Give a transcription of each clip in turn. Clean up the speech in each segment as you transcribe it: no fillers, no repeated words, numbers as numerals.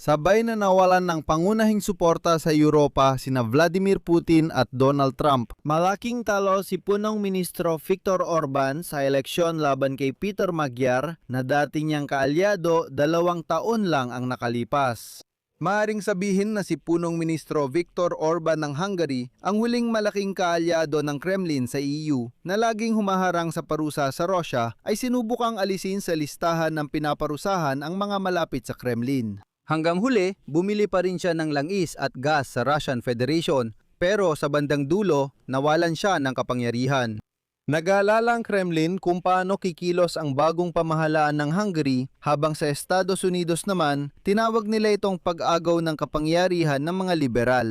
Sabay na nawalan ng pangunahing suporta sa Europa sina Vladimir Putin at Donald Trump. Malaking talo si punong ministro Viktor Orban sa eleksyon laban kay Peter Magyar na dati niyang kaalyado 2 taon lang ang nakalipas. Maaring sabihin na si punong ministro Viktor Orban ng Hungary ang huling malaking kaalyado ng Kremlin sa EU na laging humaharang sa parusa sa Russia ay sinubukang alisin sa listahan ng pinaparusahan ang mga malapit sa Kremlin. Hanggang huli, bumili pa rin siya ng langis at gas sa Russian Federation, pero sa bandang dulo, nawalan siya ng kapangyarihan. Nag-aalala ang Kremlin kung paano kikilos ang bagong pamahalaan ng Hungary, habang sa Estados Unidos naman, tinawag nila itong pag-agaw ng kapangyarihan ng mga liberal.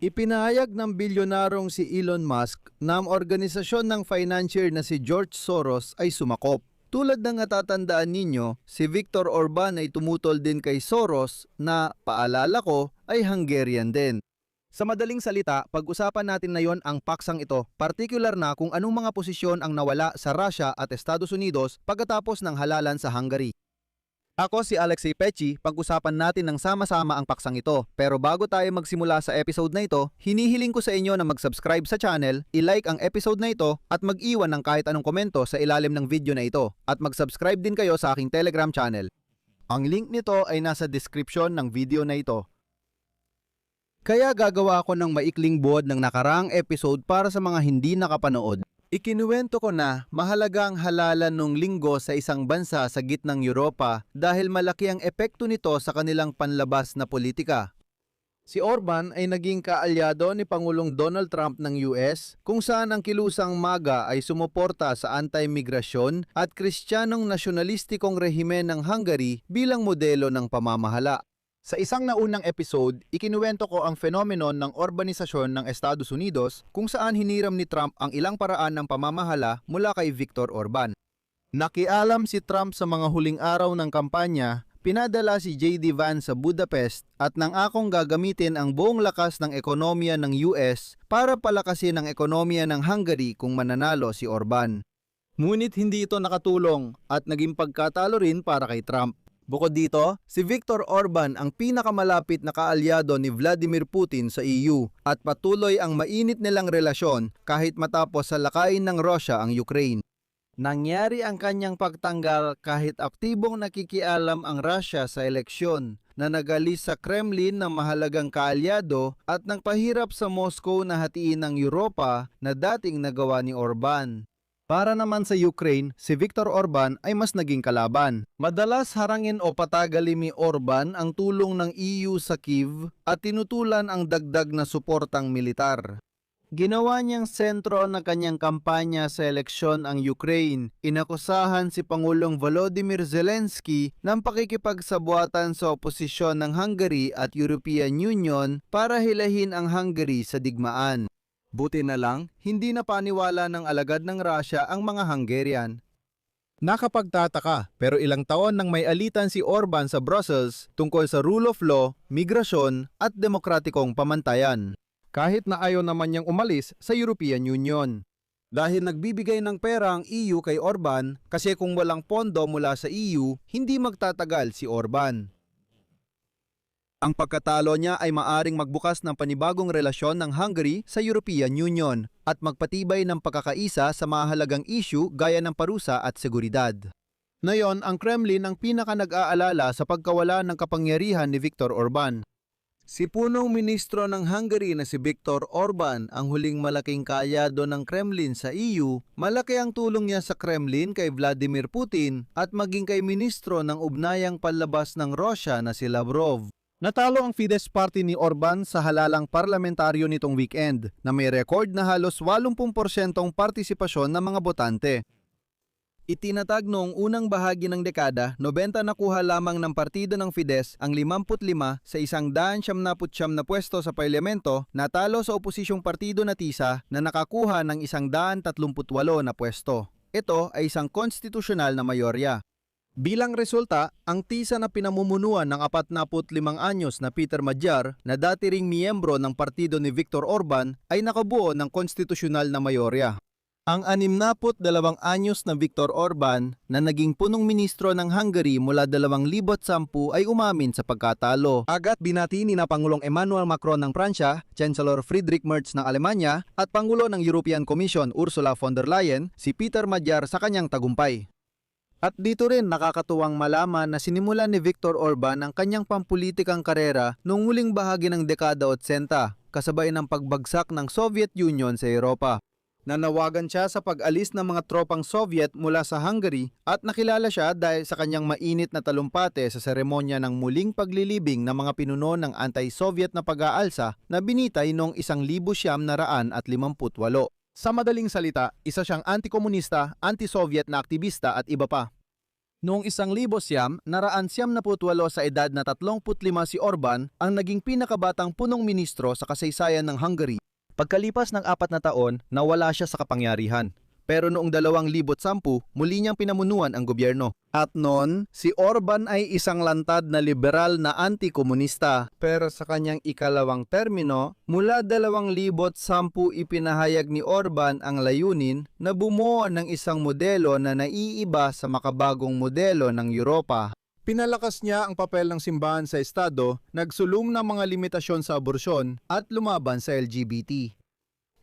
Ipinahayag ng bilyonarong si Elon Musk na ang organisasyon ng financier na si George Soros ay sumakop. Tulad ng natatandaan ninyo, si Viktor Orban ay tumutol din kay Soros na, paalala ko, ay Hungarian din. Sa madaling salita, pag-usapan natin ngayon ang paksang ito, partikular na kung anong mga posisyon ang nawala sa Russia at Estados Unidos pagkatapos ng halalan sa Hungary. Ako si Alexei Pechi, pag-usapan natin ng sama-sama ang paksang ito. Pero bago tayo magsimula sa episode na ito, hinihiling ko sa inyo na mag-subscribe sa channel, i-like ang episode na ito, at mag-iwan ng kahit anong komento sa ilalim ng video na ito. At mag-subscribe din kayo sa aking Telegram channel. Ang link nito ay nasa description ng video na ito. Kaya gagawa ako ng maikling buod ng nakaraang episode para sa mga hindi nakapanood. Ikinuwento ko na mahalaga ang halalan nung linggo sa isang bansa sa gitnang Europa dahil malaki ang epekto nito sa kanilang panlabas na politika. Si Orban ay naging kaalyado ni Pangulong Donald Trump ng US kung saan ang kilusang MAGA ay sumuporta sa anti-migrasyon at kristyanong nasyonalistikong rehimen ng Hungary bilang modelo ng pamamahala. Sa isang naunang episode, ikinuwento ko ang phenomenon ng urbanisasyon ng Estados Unidos kung saan hiniram ni Trump ang ilang paraan ng pamamahala mula kay Viktor Orban. Nakialam si Trump sa mga huling araw ng kampanya, pinadala si J.D. Vance sa Budapest at nang akong gagamitin ang buong lakas ng ekonomiya ng US para palakasin ang ekonomiya ng Hungary kung mananalo si Orban. Ngunit hindi ito nakatulong at naging pagkatalo rin para kay Trump. Bukod dito, si Viktor Orban ang pinakamalapit na kaalyado ni Vladimir Putin sa EU at patuloy ang mainit nilang relasyon kahit matapos salakayin ng Russia ang Ukraine. Nangyari ang kanyang pagtanggal kahit aktibong nakikialam ang Russia sa eleksyon na nagalis sa Kremlin ng mahalagang kaalyado at nagpahirap sa Moscow na hatiin ang Europa na dating nagawa ni Orban. Para naman sa Ukraine, si Viktor Orban ay mas naging kalaban. Madalas harangin o patagalin ni Orban ang tulong ng EU sa Kyiv at tinutulan ang dagdag na suportang militar. Ginawa niyang sentro ng kanyang kampanya sa eleksyon ang Ukraine. Inakusahan si Pangulong Volodymyr Zelensky ng pakikipagsabuatan sa oposisyon ng Hungary at European Union para hilahin ang Hungary sa digmaan. Buti na lang, hindi na paniwala ng alagad ng Russia ang mga Hungarian. Nakapagtataka, pero ilang taon nang may alitan si Orban sa Brussels tungkol sa rule of law, migrasyon at demokratikong pamantayan. Kahit na ayaw naman niyang umalis sa European Union. Dahil nagbibigay ng pera ang EU kay Orban kasi kung walang pondo mula sa EU, hindi magtatagal si Orban. Ang pagkatalo niya ay maaring magbukas ng panibagong relasyon ng Hungary sa European Union at magpatibay ng pagkakaisa sa mahalagang issue gaya ng parusa at seguridad. Ngayon, ang Kremlin ang pinaka-nag-aalala sa pagkawala ng kapangyarihan ni Viktor Orban. Si punong ministro ng Hungary na si Viktor Orban ang huling malaking kaalyado ng Kremlin sa EU, malaki ang tulong niya sa Kremlin kay Vladimir Putin at maging kay ministro ng ugnayang panlabas ng Russia na si Lavrov. Natalo ang Fidesz party ni Orban sa halalang parlamentaryo nitong weekend na may record na halos 80% partisipasyon ng mga botante. Itinatag noong unang bahagi ng dekada, 90 nakuha lamang ng partido ng Fidesz ang 55 sa 199 na pwesto sa parlamento, natalo sa oposisyong partido na TISA na nakakuha ng 138 na pwesto. Ito ay isang konstitusyonal na mayorya. Bilang resulta, ang TISA na pinamumunuan ng 45 anyos na Peter Magyar na dati ring miyembro ng partido ni Viktor Orban ay nakabuo ng konstitusyonal na mayorya. Ang 62 anyos na Viktor Orban na naging punong ministro ng Hungary mula 2010 ay umamin sa pagkatalo. Agad binati ni na Pangulong Emmanuel Macron ng Pransya, Chancellor Friedrich Merz ng Alemanya at Pangulo ng European Commission Ursula von der Leyen si Peter Magyar sa kanyang tagumpay. At dito rin nakakatuwang malaman na sinimulan ni Viktor Orban ang kanyang pampulitikang karera noong huling bahagi ng dekada 80 kasabay ng pagbagsak ng Soviet Union sa Europa. Nanawagan siya sa pag-alis ng mga tropang Soviet mula sa Hungary at nakilala siya dahil sa kanyang mainit na talumpate sa seremonya ng muling paglilibing ng mga pinuno ng anti-Soviet na pag-aalsa na binitay noong 1958. Sa madaling salita, isa siyang anti-komunista, anti-Soviet na aktivista at iba pa. Noong 1958 sa edad na 35 si Orban ang naging pinakabatang punong ministro sa kasaysayan ng Hungary. Pagkalipas ng 4 na taon, nawala siya sa kapangyarihan. Pero noong 2010, muli niyang pinamunuan ang gobyerno. At noon, si Orban ay isang lantad na liberal na anti-komunista. Pero sa kanyang ikalawang termino, mula 2010 ipinahayag ni Orban ang layunin na bumuo ng isang modelo na naiiba sa makabagong modelo ng Europa. Pinalakas niya ang papel ng simbahan sa estado, nagsulong ng mga limitasyon sa aborsyon at lumaban sa LGBT.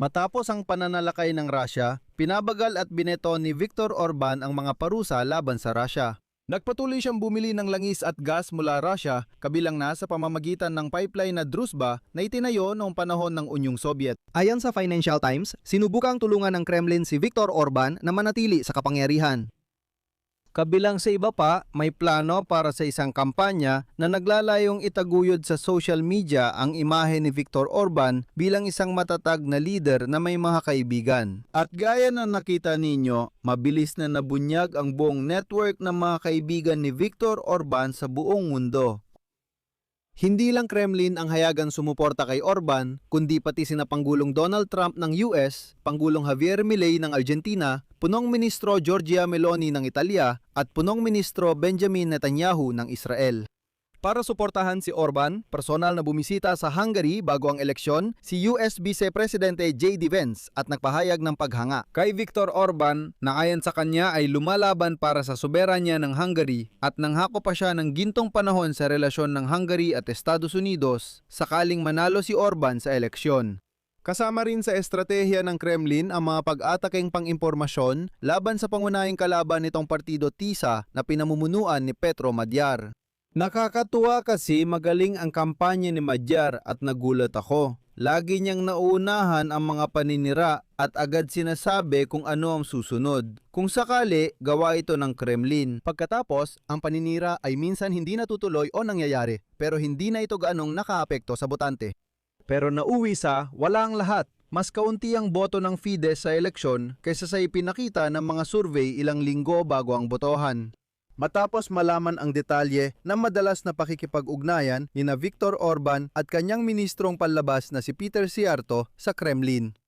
Matapos ang pananalakay ng Russia, pinabagal at bineto ni Viktor Orban ang mga parusa laban sa Russia. Nagpatuloy siyang bumili ng langis at gas mula Russia, kabilang na sa pamamagitan ng pipeline na Druzhba na itinayo noong panahon ng Unyong Soviet. Ayon sa Financial Times, sinubukang tulungan ng Kremlin si Viktor Orban na manatili sa kapangyarihan. Kabilang sa iba pa, may plano para sa isang kampanya na naglalayong itaguyod sa social media ang imahe ni Viktor Orban bilang isang matatag na leader na may mga kaibigan. At gaya na nakita ninyo, mabilis na nabunyag ang buong network ng mga kaibigan ni Viktor Orban sa buong mundo. Hindi lang Kremlin ang hayagang sumuporta kay Orban, kundi pati sina Pangulong Donald Trump ng US, Pangulong Javier Milei ng Argentina, Punong Ministro Giorgia Meloni ng Italia, at Punong Ministro Benjamin Netanyahu ng Israel. Para suportahan si Orban, personal na bumisita sa Hungary bago ang eleksyon si US Vice Presidente J.D. Vance at nagpahayag ng paghanga. Kay Viktor Orban, na ayon sa kanya ay lumalaban para sa soberanya ng Hungary at nanghako pa siya ng gintong panahon sa relasyon ng Hungary at Estados Unidos sakaling manalo si Orban sa eleksyon. Kasama rin sa estratehiya ng Kremlin ang mga pag-atakeng pang-impormasyon laban sa pangunahing kalaban nitong partido TISA na pinamumunuan ni Petro Magyar. Nakakatuwa kasi magaling ang kampanya ni Magyar at nagulat ako. Lagi niyang nauunahan ang mga paninira at agad sinasabi kung ano ang susunod. Kung sakali, gawa ito ng Kremlin. Pagkatapos, ang paninira ay minsan hindi natutuloy o nangyayari, pero hindi na ito gaanong nakaapekto sa botante. Pero nauwi sa wala ang lahat. Mas kaunti ang boto ng Fidesz sa eleksyon kaysa sa ipinakita ng mga survey ilang linggo bago ang botohan. Matapos malaman ang detalye ng madalas na pakikipag-ugnayan ni na Viktor Orban at kanyang ministrong panlabas na si Peter Szijjártó sa Kremlin.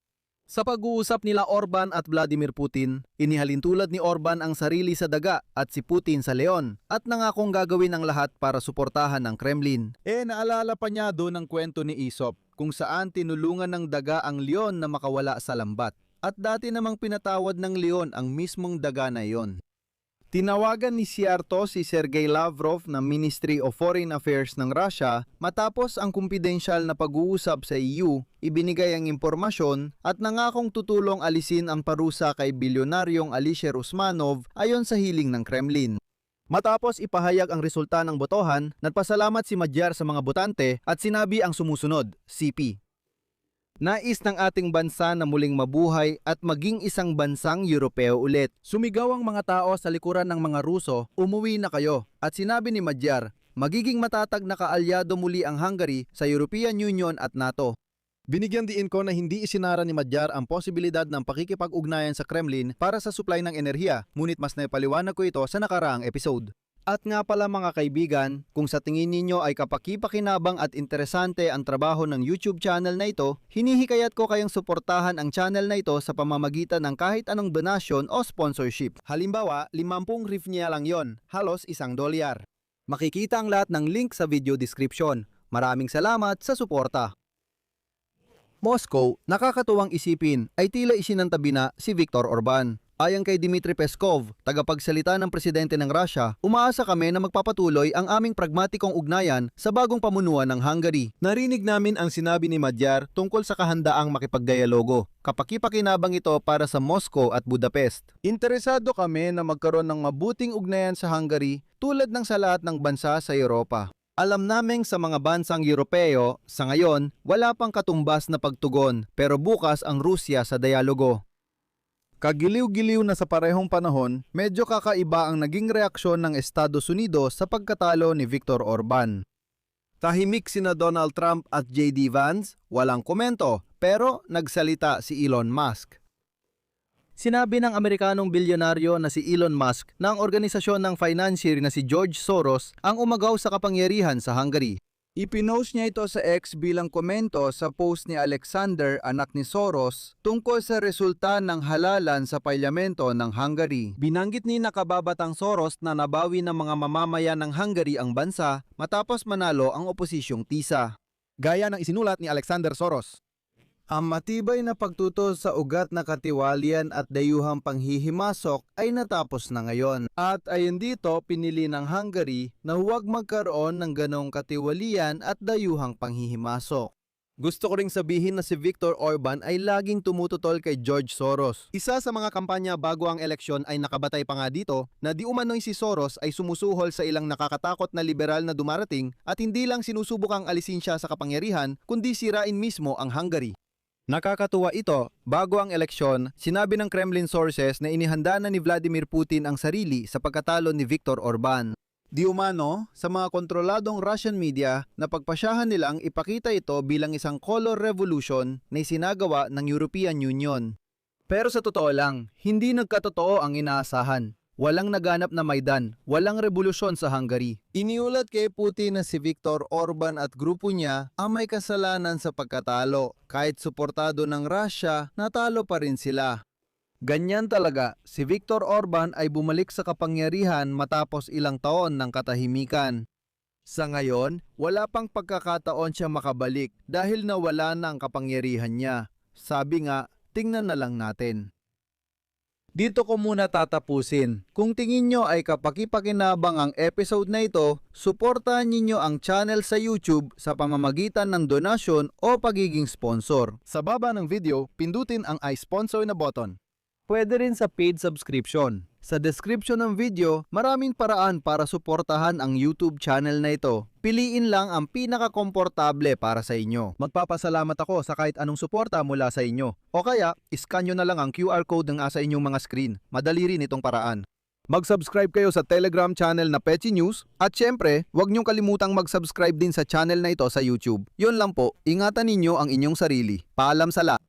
Sa pag-uusap nila Orban at Vladimir Putin, inihalintulad ni Orban ang sarili sa daga at si Putin sa leon at nangakong gagawin ang lahat para suportahan ng Kremlin. Naalala pa niya doon ang kwento ni Aesop kung saan tinulungan ng daga ang leon na makawala sa lambat at dati namang pinatawad ng leon ang mismong daga na iyon. Tinawagan ni Szijjártó si Sergey Lavrov ng Ministry of Foreign Affairs ng Russia matapos ang kumpidensyal na pag-uusap sa EU, ibinigay ang impormasyon at nangakong tutulong alisin ang parusa kay bilyonaryong Alisher Usmanov ayon sa hiling ng Kremlin. Matapos ipahayag ang resulta ng botohan, nagpasalamat si Magyar sa mga botante at sinabi ang sumusunod, CP. Nais ng ating bansa na muling mabuhay at maging isang bansang Europeo ulit. Sumigaw ang mga tao sa likuran ng mga Ruso, umuwi na kayo. At sinabi ni Magyar, magiging matatag na kaalyado muli ang Hungary sa European Union at NATO. Binigyan diin ko na hindi isinara ni Magyar ang posibilidad ng pakikipag-ugnayan sa Kremlin para sa supply ng enerhiya, ngunit mas naipaliwanag ko ito sa nakaraang episode. At nga pala mga kaibigan, kung sa tingin ninyo ay kapakipakinabang at interesante ang trabaho ng YouTube channel na ito, hinihikayat ko kayong suportahan ang channel na ito sa pamamagitan ng kahit anong donasyon o sponsorship. Halimbawa, 50 hryvnia lang yon, halos $1. Makikita ang lahat ng link sa video description. Maraming salamat sa suporta. Moscow, nakakatuwang isipin, ay tila isinantabi na si Viktor Orban. Ayon kay Dmitry Peskov, tagapagsalita ng presidente ng Russia, umaasa kami na magpapatuloy ang aming pragmatikong ugnayan sa bagong pamunuan ng Hungary. Narinig namin ang sinabi ni Magyar tungkol sa kahandaang makipagdialogo. Kapakipakinabang ito para sa Moscow at Budapest. Interesado kami na magkaroon ng mabuting ugnayan sa Hungary tulad ng sa lahat ng bansa sa Europa. Alam naming sa mga bansang Europeo, sa ngayon, wala pang katumbas na pagtugon, pero bukas ang Rusya sa dialogo. Kagiliw-giliw na sa parehong panahon, medyo kakaiba ang naging reaksyon ng Estados Unidos sa pagkatalo ni Viktor Orban. Tahimik sina Donald Trump at J.D. Vance, walang komento, pero nagsalita si Elon Musk. Sinabi ng Amerikanong bilyonaryo na si Elon Musk na ang organisasyon ng financier na si George Soros ang umagaw sa kapangyarihan sa Hungary. Ipinost niya ito sa X bilang komento sa post ni Alexander, anak ni Soros, tungkol sa resulta ng halalan sa parlamento ng Hungary. Binanggit ni nakababatang Soros na nabawi ng mga mamamayan ng Hungary ang bansa matapos manalo ang oposisyong TISA. Gaya ng isinulat ni Alexander Soros. Ang matibay na pagtutol sa ugat na katiwalian at dayuhang panghihimasok ay natapos na ngayon. At ayon dito, pinili ng Hungary na huwag magkaroon ng ganong katiwalian at dayuhang panghihimasok. Gusto ko ring sabihin na si Viktor Orban ay laging tumututol kay George Soros. Isa sa mga kampanya bago ang eleksyon ay nakabatay pa nga dito na di umano'y si Soros ay sumusuhol sa ilang nakakatakot na liberal na dumarating at hindi lang sinusubukang alisin siya sa kapangyarihan kundi sirain mismo ang Hungary. Nakakatuwa ito, bago ang eleksyon, sinabi ng Kremlin sources na inihanda na ni Vladimir Putin ang sarili sa pagkatalo ni Viktor Orban. Di umano, sa mga kontroladong Russian media, napagpasyahan nilang ipakita ito bilang isang color revolution na isinagawa ng European Union. Pero sa totoo lang, hindi nagkatotoo ang inaasahan. Walang naganap na Maidan, walang revolusyon sa Hungary. Iniulat kay Putin na si Viktor Orban at grupo niya ang may kasalanan sa pagkatalo. Kahit suportado ng Russia, natalo pa rin sila. Ganyan talaga, si Viktor Orban ay bumalik sa kapangyarihan matapos ilang taon ng katahimikan. Sa ngayon, wala pang pagkakataon siya makabalik dahil nawala na ang kapangyarihan niya. Sabi nga, tingnan na lang natin. Dito ko muna tatapusin. Kung tingin nyo ay kapakipakinabang ang episode na ito, suportahan ninyo ang channel sa YouTube sa pamamagitan ng donasyon o pagiging sponsor. Sa baba ng video, pindutin ang I sponsor na button. Pwede rin sa paid subscription. Sa description ng video, maraming paraan para suportahan ang YouTube channel na ito. Piliin lang ang pinakakomportable para sa inyo. Magpapasalamat ako sa kahit anong suporta mula sa inyo. O kaya, iscan nyo na lang ang QR code ng nasa inyong mga screen. Madali rin itong paraan. Mag-subscribe kayo sa Telegram channel na Pechi News at syempre, huwag niyong kalimutang mag-subscribe din sa channel na ito sa YouTube. Yun lang po, ingatan ninyo ang inyong sarili. Paalam sa lahat.